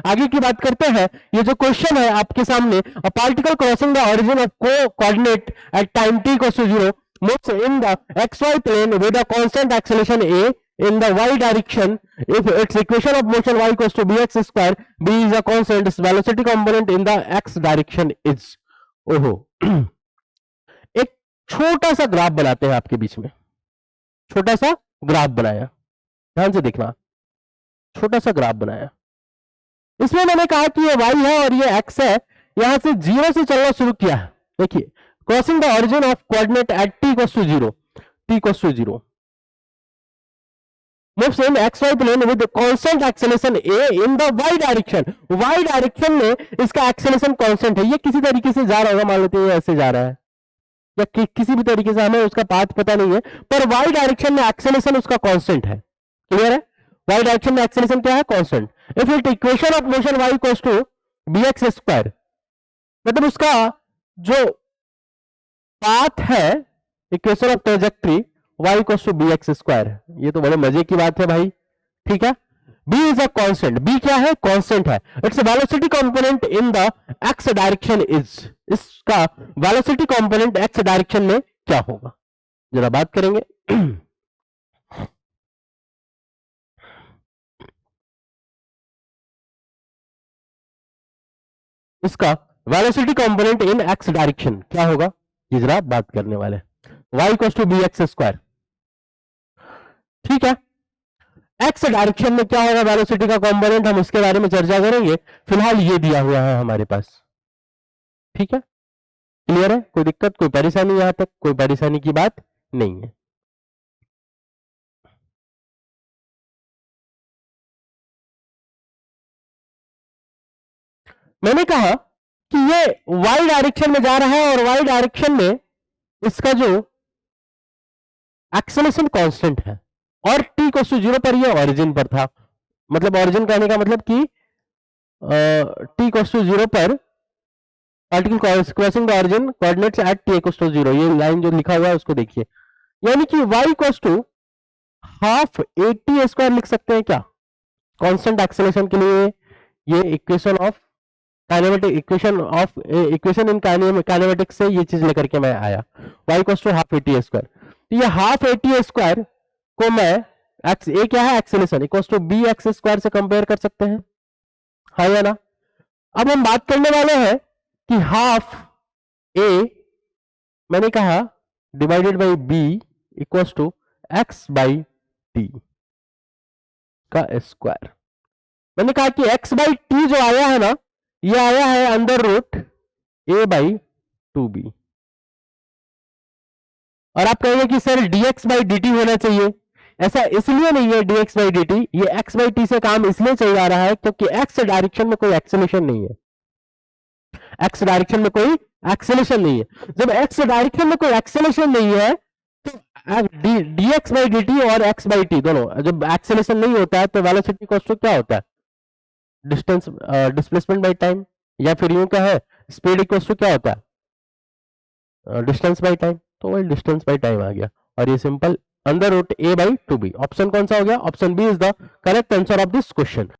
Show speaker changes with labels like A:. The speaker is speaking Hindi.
A: आगे की बात करते हैं। ये जो क्वेश्चन है आपके सामने, a particle crossing the origin of coordinate at time t equals to 0 moves in the xy plane with a constant acceleration a in the y direction if its equation of motion y equals to bx square, b is a constant, its velocity component in the x direction is। ओहो एक छोटा सा ग्राफ बनाते हैं आपके बीच में, छोटा सा ग्राफ बनाया, ध्यान से देखना, छोटा सा ग्राफ बनाया। इसमें मैंने कहा कि ये y है और ये x है, यहां से 0 से चलना शुरू किया है। देखिए crossing the origin of coordinate at t equals to 0, t equals to 0 moves in xy plane with constant acceleration a in the y direction। y direction में इसका एक्सेलरेशन कांस्टेंट है, ये किसी तरीके से जा रहा होगा, मान लेते हैं ऐसे जा रहा है या किसी भी तरीके से, हमें उसका पाथ पता नहीं है, पर y डायरेक्शन में एक्सेलरेशन उसका कांस्टेंट है। क्लियर है? y डायरेक्शन में एक्सेलरेशन क्या है? Constant. If it equation of motion y equals to bx square, मतलब उसका जो पाथ है, equation of trajectory y equals to bx square. ये तो बड़े मजे की बात है भाई, ठीक है। b is a constant, b क्या है? कांस्टेंट है। Its velocity component in the x direction is, इसका वेलोसिटी कंपोनेंट x डायरेक्शन में क्या होगा, जरा बात करेंगे। इसका velocity component in x direction क्या होगा, ये जरा बात करने वाले। y equals to bx square, ठीक है। एक्स डायरेक्शन में क्या होगा वेलोसिटी का कंपोनेंट, हम उसके बारे में चर्चा करेंगे। फिलहाल ये दिया हुआ है हमारे पास, ठीक है। क्लियर है? कोई दिक्कत, कोई परेशानी? यहां तक कोई परेशानी की बात नहीं है। मैंने कहा कि ये y डायरेक्शन में जा रहा है और y डायरेक्शन में इसका जो एक्सेलरेशन कांस्टेंट है और t इक्वल्स टू 0 पर ये ओरिजिन पर था, मतलब ओरिजिन कहने का मतलब कि t इक्वल्स टू 0 पर particle crossing the origin coordinates at t equals to 0, ये लाइन जो लिखा हुआ है उसको देखिए, यानी कि y equals to half at square लिख सकते हैं क्या, कांस्टेंट एक्सेलरेशन के लिए। ये equation of kinematic, equation in kinematics से ये चीज लेकर के मैं आया, y equals to half at square. तो ये हाफ at स्क्वायर को मैं एक्स, ए क्या है? Acceleration, equals to b x square से कंपेयर कर सकते हैं, हाँ या ना। अब हम बात करने वाले हैं कि हाफ ए मैंने कहा divided by b equals to x by t का स्क्वायर। मैंने कहा कि एक्स बाई टी जो आया है ना, ये आया है under root a by two b. और आप कहेंगे कि सर dx बाई dt होना चाहिए, ऐसा इसलिए नहीं है dx बाई dt, ये x बाई t से काम इसलिए चल जा रहा है क्योंकि x डायरेक्शन में कोई एक्सेलरेशन नहीं है, x डायरेक्शन में कोई एक्सेलरेशन नहीं है। जब x डायरेक्शन में कोई एक्सेलरेशन नहीं है तो dx बाई dt और x बाई t दोनों, जब एक्सेलरेशन नहीं होता है तो वेलोसिटी इक्वल्स टू क्या होता है? डिस्टेंस, डिस्प्लेसमेंट बाई टाइम, या फिर यूं क्या है, स्पीड इक्वल्स टू क्या होता है? Distance by time. तो वही डिस्टेंस बाई टाइम आ गया, और ये simple under root a by two b. Option कौन सा हो गया? Option b is the correct answer of this question.